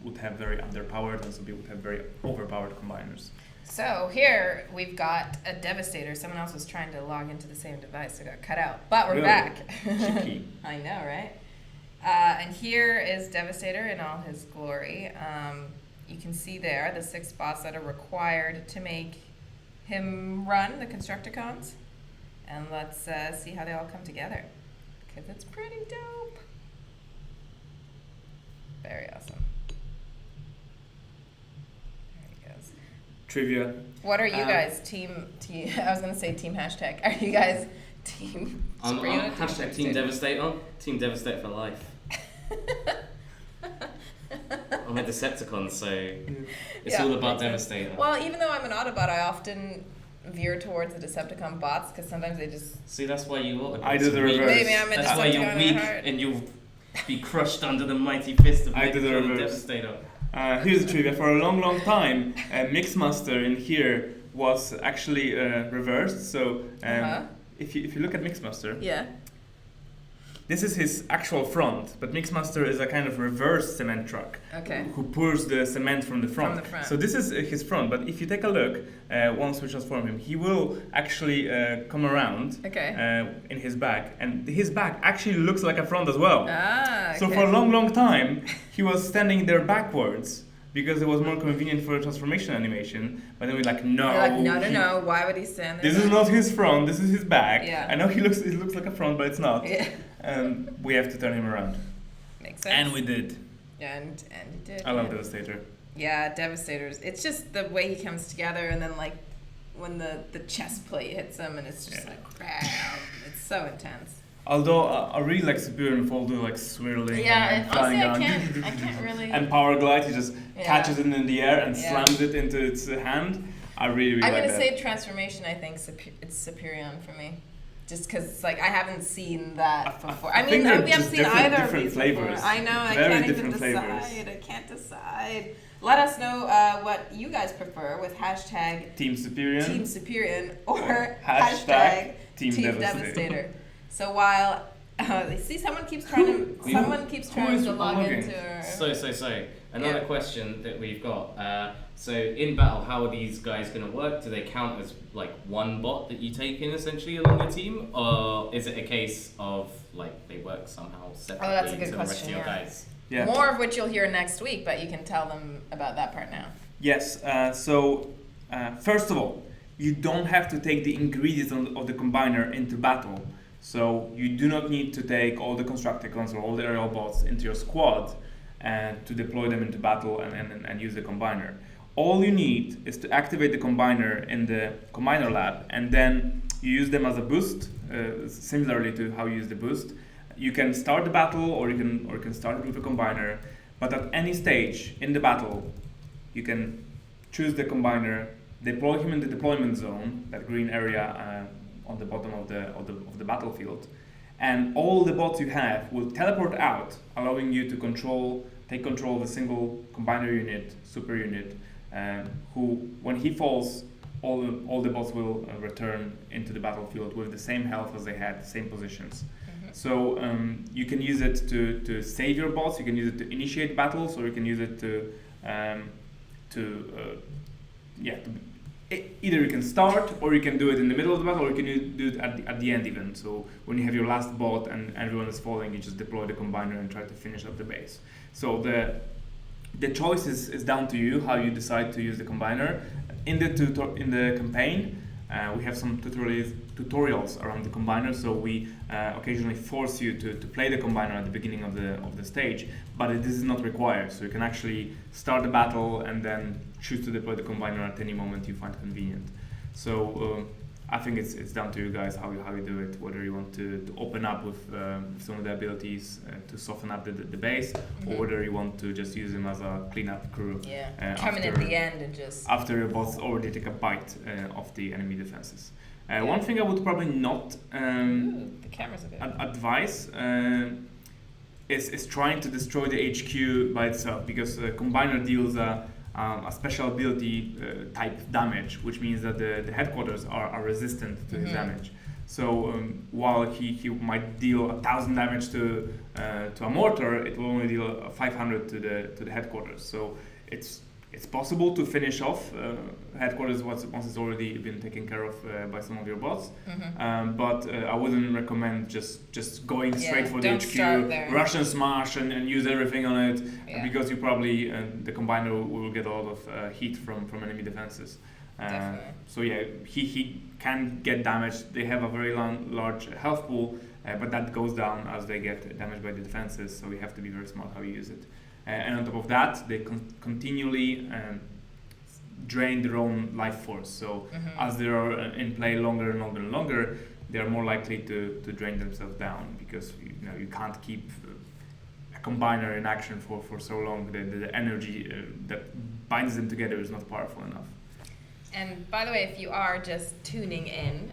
would have very underpowered, and some people would have very overpowered combiners. So here we've got a Devastator. Someone else was trying to log into the same device, so got cut out. But we're Really? back. Cheeky. I know, right? And here is Devastator in all his glory. You can see there the 6 bots that are required to make him run the Constructicons. And let's see how they all come together, because it's pretty dope. Very awesome. There he goes. Trivia. What are you guys? Team. I was gonna say team hashtag. Are you guys team? I'm Superion or hashtag Team Devastator. Team Devastator for life. I'm a Decepticon, so it's Yeah, all about makes sense. Devastator. Well, even though I'm an Autobot, I often veer towards the Decepticon bots because sometimes they just. See, that's why you Autobots I do the are weak. reverse. Maybe I'm a That's why you're Decepticon weak at heart. and you'll be crushed under the mighty fist of I do the Megatron and reverse. Devastator. Here's the trivia. For a long time, Mixmaster in here was actually reversed. So if you look at Mixmaster, Yeah. this is his actual front, but Mixmaster is a kind of reverse cement truck Okay. who pours the cement from the front. From the front. So this is his front, but if you take a look, once we transform him, he will actually come around Okay. in his back, and his back actually looks like a front as well. Ah. So okay. for a long time, he was standing there backwards because it was more convenient for a transformation animation. But then we're like, no. You're like, no, he- no. Why would he stand there? This is not his front. This is his back. Yeah. I know he looks like a front, but it's not. Yeah. We have to turn him around, Makes sense. and we did. And he did. I love Devastator. Yeah, Devastators. It's just the way he comes together, and then like when the chest plate hits him, and it's just like, wow, it's so intense. Although I really like Superion for all the like swirling Yeah, and and flying honestly, down. I can't really. And Power Glide, he just Yeah. catches it in the air and Yeah. slams it into its hand. I really I'm like gonna that. say transformation. I think it's Superion for me, just because like I haven't seen that before. I I think mean, they're we haven't just seen different- either of different these flavors. before. I know. I Very can't even different decide. flavors. I can't decide. Let us know what you guys prefer with hashtag Team Superion. Team Superion or Hashtag Team Devastator. So while see someone keeps trying to Who trying is to log logging? into our So, another Yeah. question that we've got. So in battle, how are these guys going to work? Do they count as like one bot that you take in essentially along your team? Or is it a case of like they work somehow separately that's a good to the rest of question, your yeah. guys? Yeah. More of which you'll hear next week, but you can tell them about that part now. Yes. First of all, you don't have to take the ingredients of the combiner into battle. So you do not need to take all the Constructicons or all the aerial bots into your squad and to deploy them into battle and use the combiner. All you need is to activate the combiner in the combiner lab, and then you use them as a boost, similarly to how you use the boost. You can start the battle, or you can start it with a combiner. But at any stage in the battle, you can choose the combiner, deploy him in the deployment zone, that green area on the bottom of the battlefield, and all the bots you have will teleport out, allowing you to take control of a single combiner unit, super unit, who, when he falls, all the bots will return into the battlefield with the same health as they had, same positions. So you can use it to save your bots, you can use it to initiate battles, or you can use it either you can start, or you can do it in the middle of the battle, or you can do it at the end even. So when you have your last bot and everyone is falling, you just deploy the combiner and try to finish up the base. So the choice is down to you how you decide to use the combiner. In the campaign, we have some tutorials around the combiner, so we occasionally force you to play the combiner at the beginning of the stage, but this is not required. So you can actually start the battle and then choose to deploy the combiner at any moment you find convenient. So I think it's down to you guys how you do it, whether you want to open up with some of the abilities to soften up the base, or whether you want to just use them as a cleanup crew. Yeah, coming at the end and just after your bots already take a bite of the enemy defenses. One thing I would probably not the camera's a bit. advise is trying to destroy the HQ by itself, because combiner deals a special ability type damage, which means that the headquarters are resistant to his damage. So while he might deal 1,000 damage to a mortar, it will only deal 500 to the headquarters. So it's possible to finish off headquarters once it's already been taken care of by some of your bots. But I wouldn't recommend just going straight for the don't start HQ, there. rush and smash and use everything on it, Yeah. because you probably the combiner will get a lot of heat from enemy defenses. Definitely. So yeah, he can get damaged. They have a very large health pool, but that goes down as they get damaged by the defenses. So you have to be very smart how you use it. And on top of that, they continually drain their own life force. So as they are in play longer and longer and longer, they are more likely to drain themselves down, because you can't keep a combiner in action for so long. The energy that binds them together is not powerful enough. And by the way, if you are just tuning in,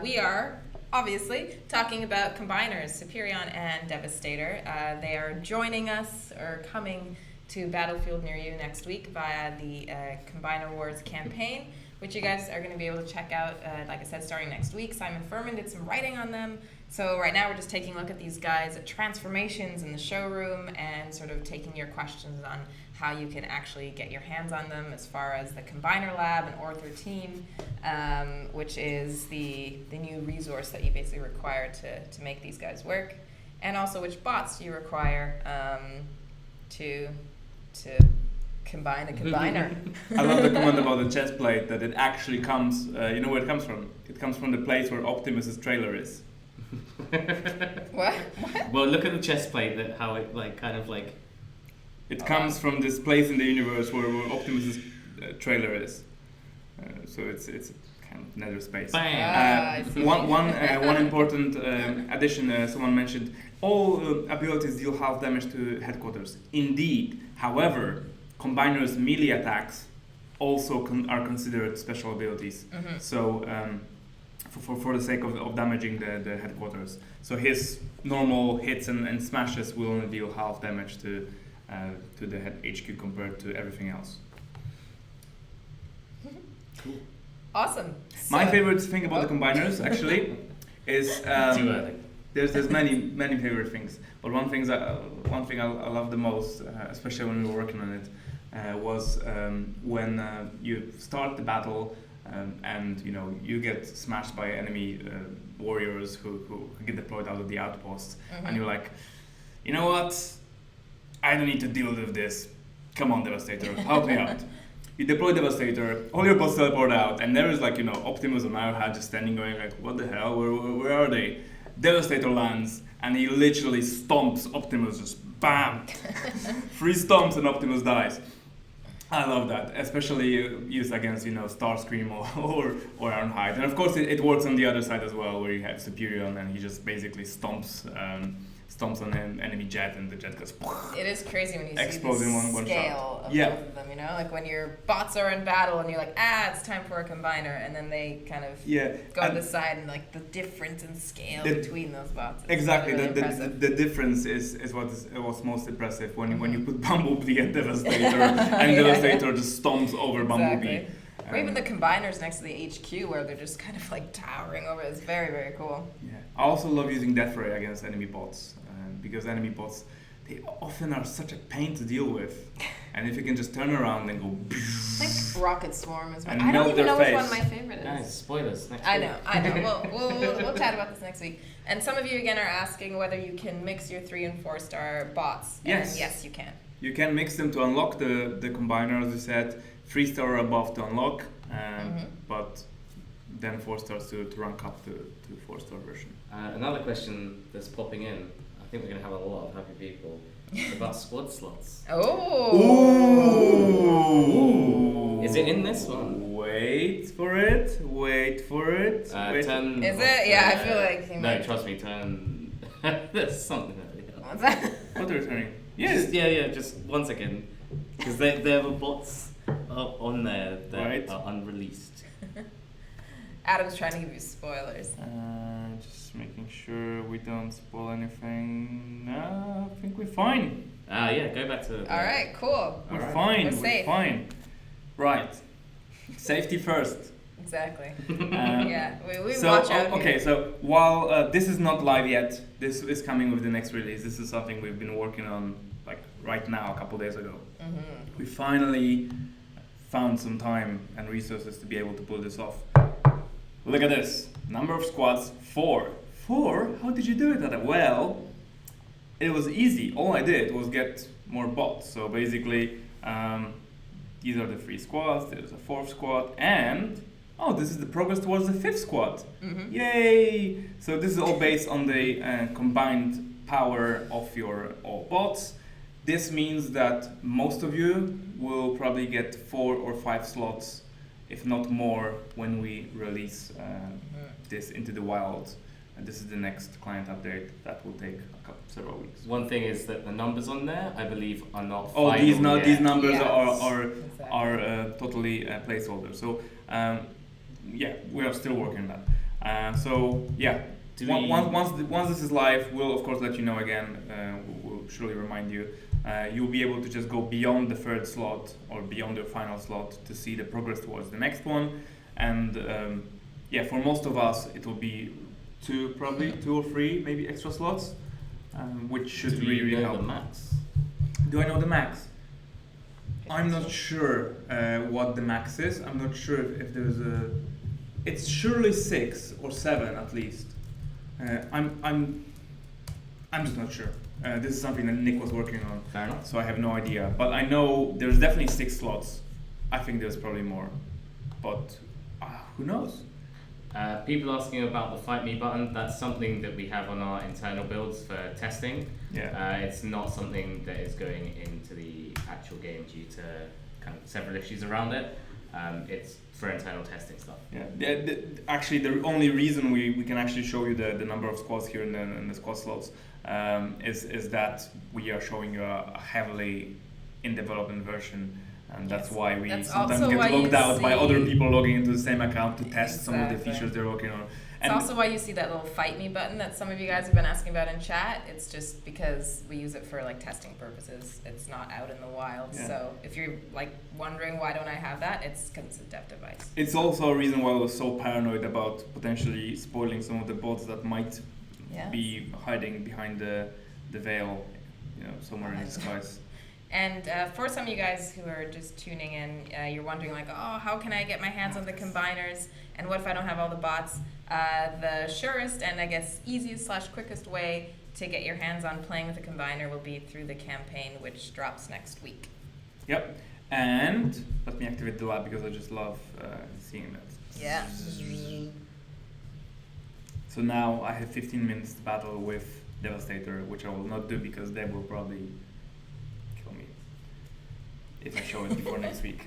we are obviously talking about combiners, Superion and Devastator. They are joining us or coming to Battlefield near you next week via the Combiner Wars campaign, which you guys are going to be able to check out, like I said, starting next week. Simon Furman did some writing on them. So right now we're just taking a look at these guys' transformations in the showroom and sort of taking your questions on how you can actually get your hands on them as far as the Combiner Lab and Orther team, which is the new resource that you basically require to make these guys work, and also which bots you require to combine a combiner. I love the comment about the chest plate, that it actually comes, you know where it comes from? It comes from the place where Optimus's trailer is. What? Well, look at the chest plate, how it It comes from this place in the universe where Optimus's trailer is. So it's kind of nether space. One important addition someone mentioned: all abilities deal half damage to headquarters. Indeed, however, Combiner's melee attacks also are considered special abilities. Mm-hmm. So for the sake of damaging the headquarters, so his normal hits and smashes will only deal half damage to the head HQ compared to everything else. Cool. Awesome. My favorite thing about the combiners actually is Too early. there's many favorite things, but one thing I love the most, especially when we were working on it, was when you start the battle and you get smashed by enemy warriors who get deployed out of the outposts, and you're like, you know what? I don't need to deal with this. Come on, Devastator, help me out. You deploy Devastator, all your bots teleport out, and there is Optimus and Ironheart just standing going like, what the hell, where are they? Devastator lands, and he literally stomps Optimus, just BAM! 3 stomps and Optimus dies. I love that, especially used against Starscream or Ironhide. And of course it works on the other side as well, where you have Superion and he just basically stomps on an enemy jet, and the jet goes. It is crazy when you Explodes see in the one scale shot. of Yeah. both of them, like when your bots are in battle and you're like, it's time for a combiner, and then they kind of go to the side, and the difference in scale between those bots is exactly really impressive. the difference is what's most impressive when you put Bumblebee and Devastator, and Devastator just stomps over Bumblebee. Or even the combiners next to the HQ where they're just kind of towering over. It's very, very cool. Yeah, I also love using Death Ray against enemy bots, because enemy bots, they often are such a pain to deal with. And if you can just turn around and go, I think Rocket Swarm is and I don't even know which face. one my favorite is. Guys, spoilers next I week. know. We'll chat about this next week. And some of you again are asking whether you can mix your 3 and 4 star bots. Yes. And yes, you can. You can mix them to unlock the combiner, as you said, 3 star or above to unlock, but then 4 stars to rank up to 4 star version. Another question that's popping in, I think we're going to have a lot of happy people, about squad slots. Oh! Ooh! Is it in this one? Wait for it. Wait. Turn. Is it? Yeah, I feel like you No, might. trust me, turn. There's something there. What's that? What are you turning? Yes. Just 1 second. Because there were bots on there that are unreleased. Adam's trying to give you spoilers. Just making sure we don't spoil anything. No, I think we're fine. Go back to. All right, cool. We're fine. We're We're safe. fine. Right. Safety first. Exactly. Um, Yeah, we So, watch out okay, here. so while this is not live yet, this is coming with the next release. This is something we've been working on right now, a couple days ago. We finally found some time and resources to be able to pull this off. Look at this. Number of squads, 4. 4? How did you do it, Adam? Well, it was easy. All I did was get more bots. So basically, these are the 3 squads, there's a 4th squad, and this is the progress towards the 5th squad. Yay! So this is all based on the combined power of your all bots. This means that most of you will probably get 4 or 5 slots, if not more, when we release this into the wild And this is the next client update that will take several weeks. One thing is that the numbers on there, I believe, are not Oh, final yet. these numbers Yes, are exactly. totally placeholders. So yeah, we are still working on that. So yeah, once this is live, we'll of course let you know again. We'll surely remind you. You'll be able to just go beyond the third slot or beyond your final slot to see the progress towards the next one. And yeah, for most of us, it will be two or three, maybe extra slots, which should really know help. the max? Do I know the max? I'm not sure what the max is. I'm not sure if there's a. It's surely 6 or 7 at least. I'm just not sure. This is something that Nick was working on, Fair enough. so I have no idea. But I know there's definitely 6 slots. I think there's probably more, but who knows? People asking about the Fight Me button, that's something that we have on our internal builds for testing. Yeah. It's not something that is going into the actual game due to kind of several issues around it. It's for internal testing stuff. Yeah. Actually, the only reason we can actually show you the number of squads here in the squad slots is that we are showing you a heavily in development version. And that's Yes. why we That's sometimes also get why you logged out by other see- people logging into the same account to test some of the Exactly. features they're working on. It's also why you see that little fight me button that some of you guys have been asking about in chat. It's just because we use it for like testing purposes. It's not out in the wild. Yeah. So if you're like wondering why don't I have that, it's because it's a dev device. It's also a reason why I was so paranoid about potentially spoiling some of the bots that might Yeah. be hiding behind the veil, somewhere in disguise. And for some of you guys who are just tuning in, you're wondering like, oh, how can I get my hands on the combiners? And what if I don't have all the bots? The surest and I guess easiest / quickest way to get your hands on playing with a combiner will be through the campaign, which drops next week. Yep. And let me activate the lab because I just love seeing that. Yeah. So now I have 15 minutes to battle with Devastator, which I will not do because Deb will probably kill me if I show it before next week.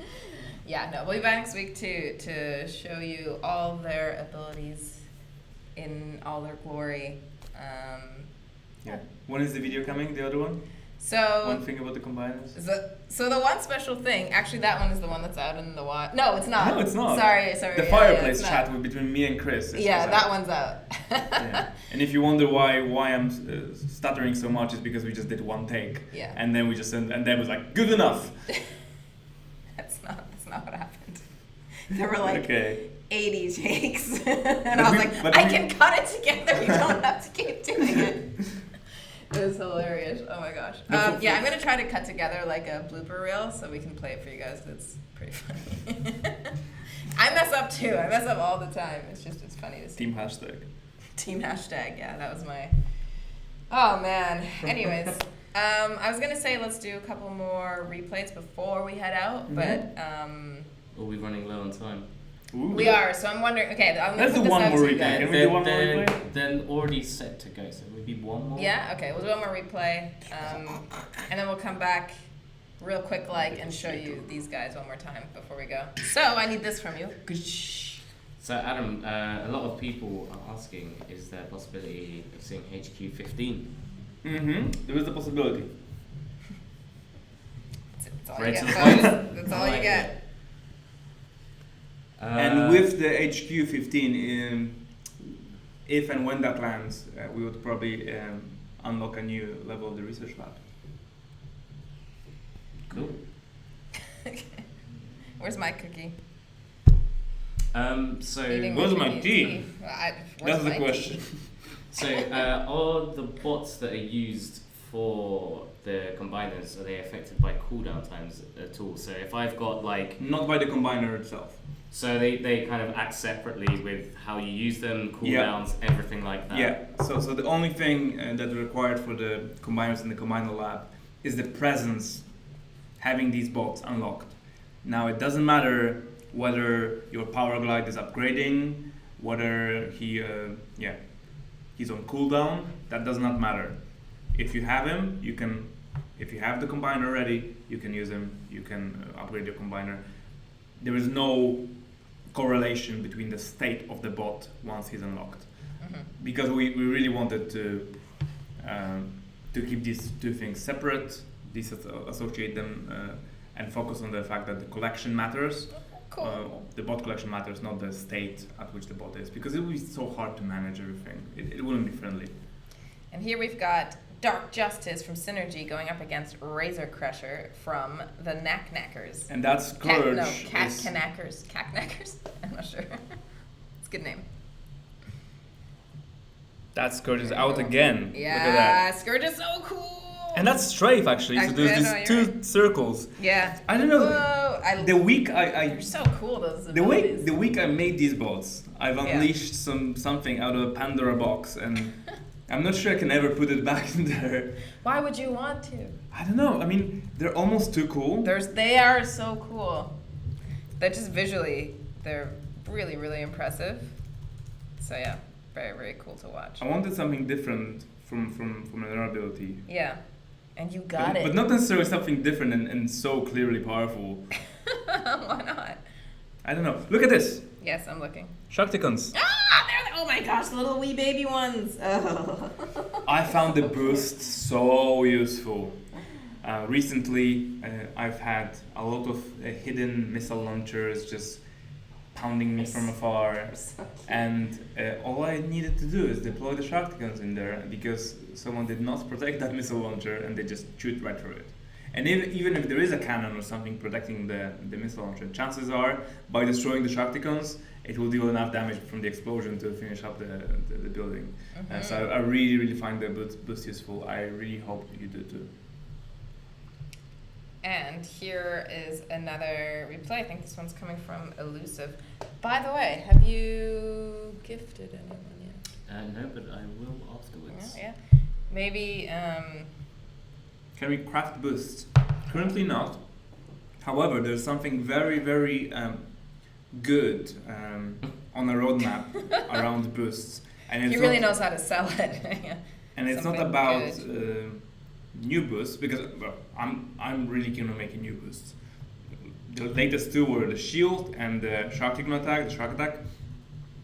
Yeah, no, we'll be back next week to show you all their abilities in all their glory. Yeah. When is the video coming? The other one? So One thing about the combiners? So the one special thing, actually that one is the one that's out in the wild. No, it's not. No, it's not. Sorry. The yeah, fireplace it's chat not. between me and Chris. Yeah, is that out. one's out. Yeah. And if you wonder why I'm stuttering so much, it's because we just did one take. Yeah. And then we just and Deb was like, good enough. That's not what happened. There were like Okay. 80 takes. But and I was we- like, but I we- can cut it together. You don't have to keep doing it. It was hilarious. Oh my gosh. Yeah, I'm going to try to cut together like a blooper reel so we can play it for you guys. It's pretty funny. I mess up too. I mess up all the time. It's funny to see. Team hashtag. Team hashtag. Yeah, that was my... Oh man. Anyways, I was going to say let's do a couple more replays before we head out, but... Are we running low on time? Ooh. We are, so I'm wondering. Okay, I'm gonna Let's put do this one out more to you replay. guys. Can we do one more replay? Then already set to go, so maybe one more? Yeah. Okay, we'll do one more replay, and then we'll come back real quick, and show you these guys one more time before we go. So I need this from you. So Adam, a lot of people are asking, is there a possibility of seeing HQ 15? There is the possibility. That's all Right you to get, the point. folks. That's all I you like get. And with the HQ 15, if and when that lands, we would probably unlock a new level of the research lab. Cool. Okay. Where's my cookie? So Eating Where's my my cookie. tea? Where's That's the my question. tea? So are the bots that are used for the combiners, are they affected by cooldown times at all? So if I've got like, Not by the combiner itself. so they kind of act separately with how you use them, cooldowns, everything like that. Yeah, so the only thing that's required for the combiners in the combiner lab is the presence, having these bots unlocked. Now it doesn't matter whether your power glide is upgrading, whether he's on cooldown, that does not matter. If you have him, if you have the combiner ready, you can use him, you can upgrade your combiner. There is no correlation between the state of the bot once he's unlocked. because we really wanted to keep these two things separate, associate them, and focus on the fact that the collection matters. Cool. The bot collection matters, not the state at which the bot is, because it would be so hard to manage everything. It wouldn't be friendly. And here we've got Dark Justice from Synergy going up against Razor Crusher from the Knackers. And that's Scourge. Knackers. Knackers? I'm not sure. It's a good name. That Scourge is out again. Yeah, look at that. Scourge is so cool. And that's Strafe actually. So there's these two circles. Yeah. I don't know. Whoa, the week You're so cool. Those abilities. the week I made these bots, I've unleashed something out of a Pandora box, and I'm not sure I can ever put it back in there. Why would you want to? I don't know. I mean, they're almost too cool. They are so cool. They're just visually, they're really, really impressive. So yeah, very, very cool to watch. I wanted something different from another ability. Yeah, and you got it. But not necessarily something different and so clearly powerful. Why not? I don't know. Look at this. Yes, I'm looking. Shakticons. Oh my gosh, the little wee baby ones. Oh. I found the boost so useful. Recently, I've had a lot of hidden missile launchers just pounding me from afar, and all I needed to do is deploy the Shakticons in there because someone did not protect that missile launcher and they just shoot right through it. And even if there is a cannon or something protecting the missile launcher, chances are by destroying the Shakticons, it will deal enough damage from the explosion to finish up the building. So I really, really find the boost useful. I really hope you do too. And here is another replay. I think this one's coming from Elusive. By the way, have you gifted anyone yet? No, but I will afterwards. Yeah. Maybe. Can we craft boosts? Currently not. However, there's something very, very good on a roadmap around boosts. And He really knows how to sell it. Yeah. And it's not about new boosts, because I'm really keen on making new boosts. The latest two were the shield and the shark attack, the shark attack.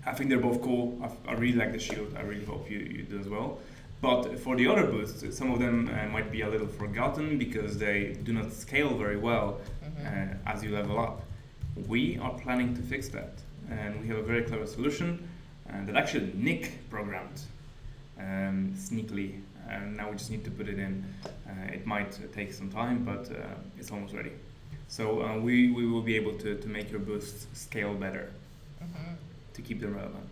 I think they're both cool. I really like the shield. I really hope you do as well. But for the other boosts, some of them might be a little forgotten because they do not scale very well as you level up. We are planning to fix that, and we have a very clever solution that actually Nick programmed sneakily, and now we just need to put it in. It might take some time, but it's almost ready. So we will be able to make your boosts scale better to keep them relevant.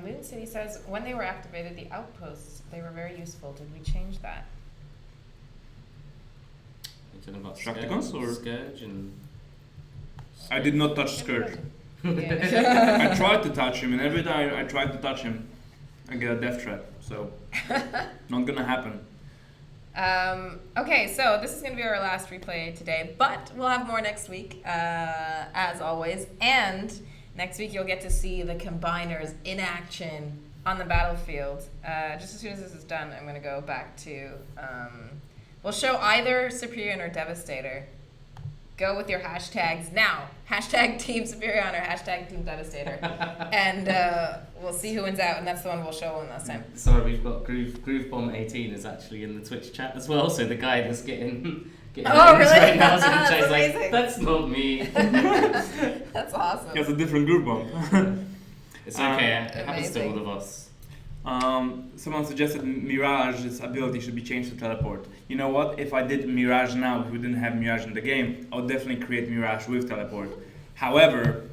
Moon City says, when they were activated, the outposts, they were very useful. Did we change that? You're talking about Shakticons or Scourge and... I did not touch Scourge. Yeah. I tried to touch him, and every time I tried to touch him, I get a death threat. So, not gonna happen. Okay, so this is going to be our last replay today, but we'll have more next week, as always. And next week you'll get to see the combiners in action on the battlefield. Just as soon as this is done, I'm going to go back to... we'll show either Superion or Devastator. Go with your hashtags now. Hashtag Team Superion or hashtag Team Devastator. And we'll see who wins out, and that's the one we'll show one last time. Sorry, we've got Groove Bomb 18 is actually in the Twitch chat as well, so the guy that's getting Oh, really? right now is in the That's chat. He's like, amazing. that's not me. That's awesome. He has a different group bomb. It's okay, it happens to Amazing. all of us. Someone suggested Mirage's ability should be changed to teleport. You know what? If I did Mirage now, if we didn't have Mirage in the game, I would definitely create Mirage with teleport. However,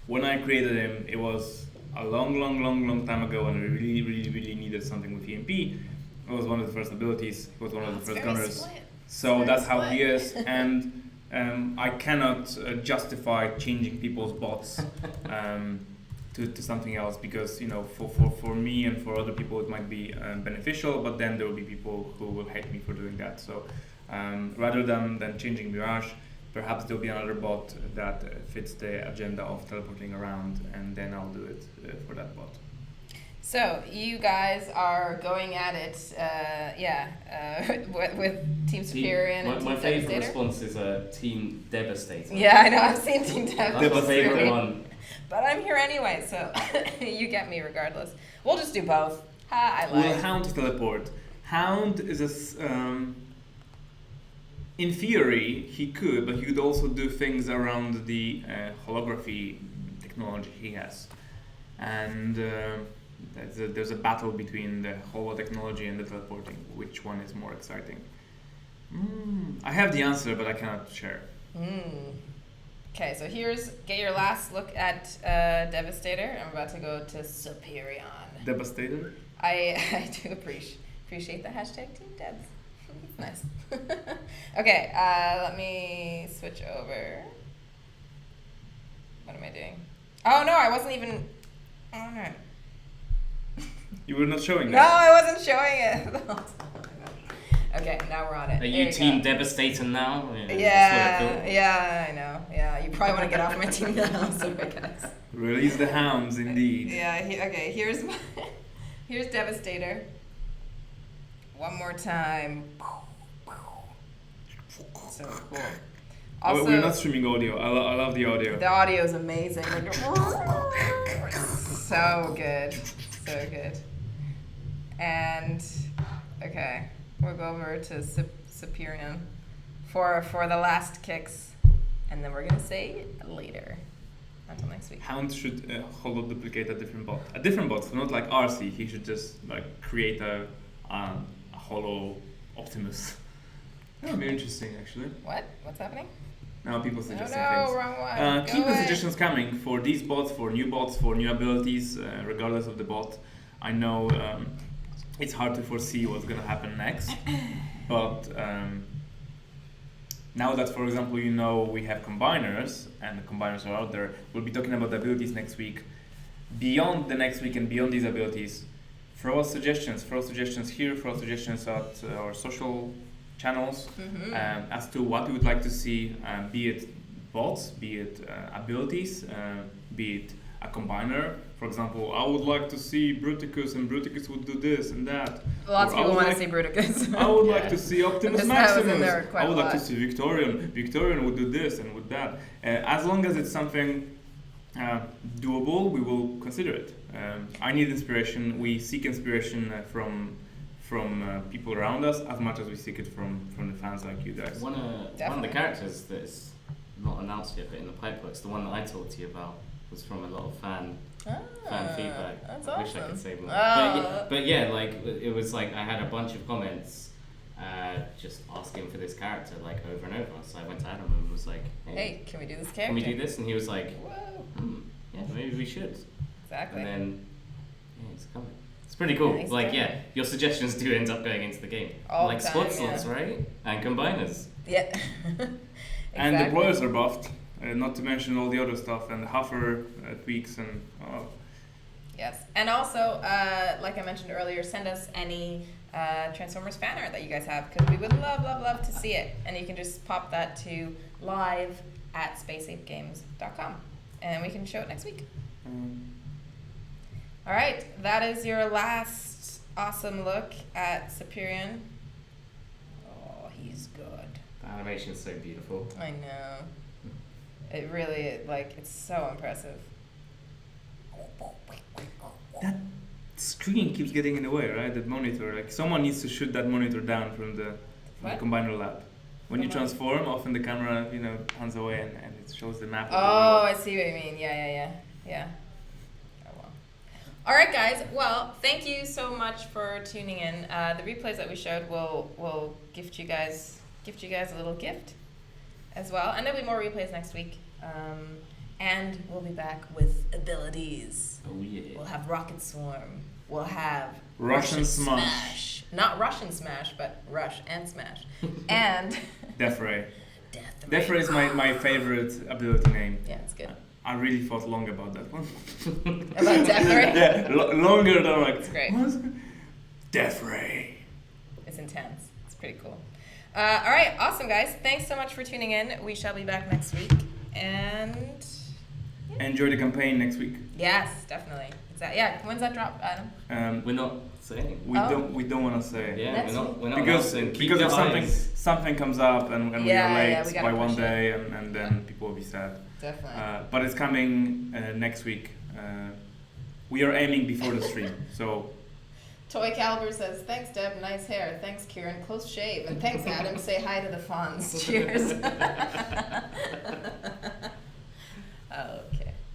when I created him, it was a long time ago, and we really needed something with EMP. It was one of the first abilities. It was one of the first gunners. So that's how he is, and I cannot justify changing people's bots to something else, because, you know, for me and for other people it might be beneficial, but then there will be people who will hate me for doing that. So rather than changing Mirage, perhaps there'll be another bot that fits the agenda of teleporting around, and then I'll do it for that bot. So you guys are going at it, with Team Superion and Team My favourite Devastator. response is Team Devastator. Yeah, I know. I've seen Team Devastator. That's my favourite one. But I'm here anyway, so you get me regardless. We'll just do both. Ha, I Will lied. Hound teleport? Hound is in theory, he could, but he could also do things around the holography technology he has. And there's a battle between the holo technology and the teleporting. Which one is more exciting? I have the answer, but I cannot share. Okay, so get your last look at Devastator. I'm about to go to Superion. Devastator? I do appreciate the hashtag Team Debs. Nice. Okay, let me switch over. What am I doing? Oh no, I wasn't even. Oh no. You were not showing No, that. I wasn't showing it. Okay, now we're on it. Are There you Team go. Devastator now? Yeah, I know. Yeah, you probably want to get off my team now. Sorry, guys. Release the hounds, indeed. Yeah. Okay. Here's Devastator. One more time. So cool. Also, We're not streaming audio. I love the audio. the audio is amazing. Like, so good. So good. And okay, we'll go over to Superion for the last kicks, and then we're gonna say later. Until next week. Hound should holo duplicate a different bot, so not like RC. He should just like create a holo Optimus. That would be interesting, actually. What? What's happening? Now people suggesting no, things. wrong one. Keep Go the away. suggestions coming for these bots, for new abilities, regardless of the bot. I know it's hard to foresee what's gonna happen next, but now that, for example, we have combiners, and the combiners are out there, we'll be talking about the abilities next week. Beyond the next week and beyond these abilities, throw us suggestions here, throw us suggestions at our social channels as to what you would like to see, be it bots, be it abilities, be it a combiner. For example, I would like to see Bruticus, and Bruticus would do this and that. Lots of Or people want to see Bruticus. I would like to see Optimus This guy was in Maximus. there quite I would a like to lot. see Victorian. Victorian would do this and would that. As long as it's something doable, we will consider it. I need inspiration. We seek inspiration from people around us as much as we seek it from the fans like you guys. One of the Definitely. characters that's not announced yet, but in the pipeworks, the one that I talked to you about, was from a lot of fan feedback. That's I wish I awesome. could say more. Oh. But yeah, like it was like I had a bunch of comments just asking for this character like over and over. So I went to Adam and was like, Hey, can we do this character? can we do this? And he was like, Whoa. yeah, maybe we should. Exactly. And then it's coming. It's pretty cool. Nice like job. yeah, your suggestions do end up going into the game. All like the time, squad slots, yeah. right? And combiners. Yeah. And the Exactly. brothers are buffed, not to mention all the other stuff, and the Huffer tweaks and Yes, and also, like I mentioned earlier, send us any Transformers fan art that you guys have, because we would love to see it. And you can just pop that to live@spaceapegames.com, and we can show it next week. All right, that is your last awesome look at Superion. Oh, he's good. The animation is so beautiful. I know. It really, like, it's so impressive. that screen keeps getting in the way, right? That monitor, like someone needs to shoot that monitor down from the What? combiner lab. When you From transform, often the camera, pans away and it shows the map. Of Oh, I see what you mean. Yeah. Oh, well. All right, guys. Well, thank you so much for tuning in. The replays that we showed will gift you guys a little gift as well, and there'll be more replays next week. And we'll be back with abilities. Oh yeah. We'll have Rocket Swarm. We'll have Russian Smash. Not Russian Smash, but Rush and Smash. And Death Ray. Death Death Ray is my favorite ability name. Yeah, it's good. I really thought long about that one. About Death Ray? Yeah, longer than like. It's great. Death Ray. It's intense. It's pretty cool. All right, awesome, guys. Thanks so much for tuning in. We shall be back next week. And Enjoy the campaign next week. yes, definitely. Exactly. Yeah, when's that drop, Adam? We're not saying. We Oh. don't want to say. Yeah, Next we're not Because announcing. Keep if your eyes. something comes up and we Yeah, are late yeah, we gotta by one push it. day and then people will be sad. Definitely. But it's coming next week. We are aiming before the stream, so. Toy Caliber says, thanks Deb, nice hair. Thanks Kieran, close shave. And thanks Adam, say hi to the fawns. Cheers. Okay.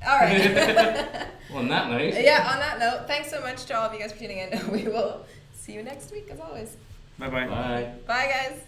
All right. Well, on that note. Yeah, on that note, thanks so much to all of you guys for tuning in. We will see you next week as always. Bye-bye. Bye. Bye guys.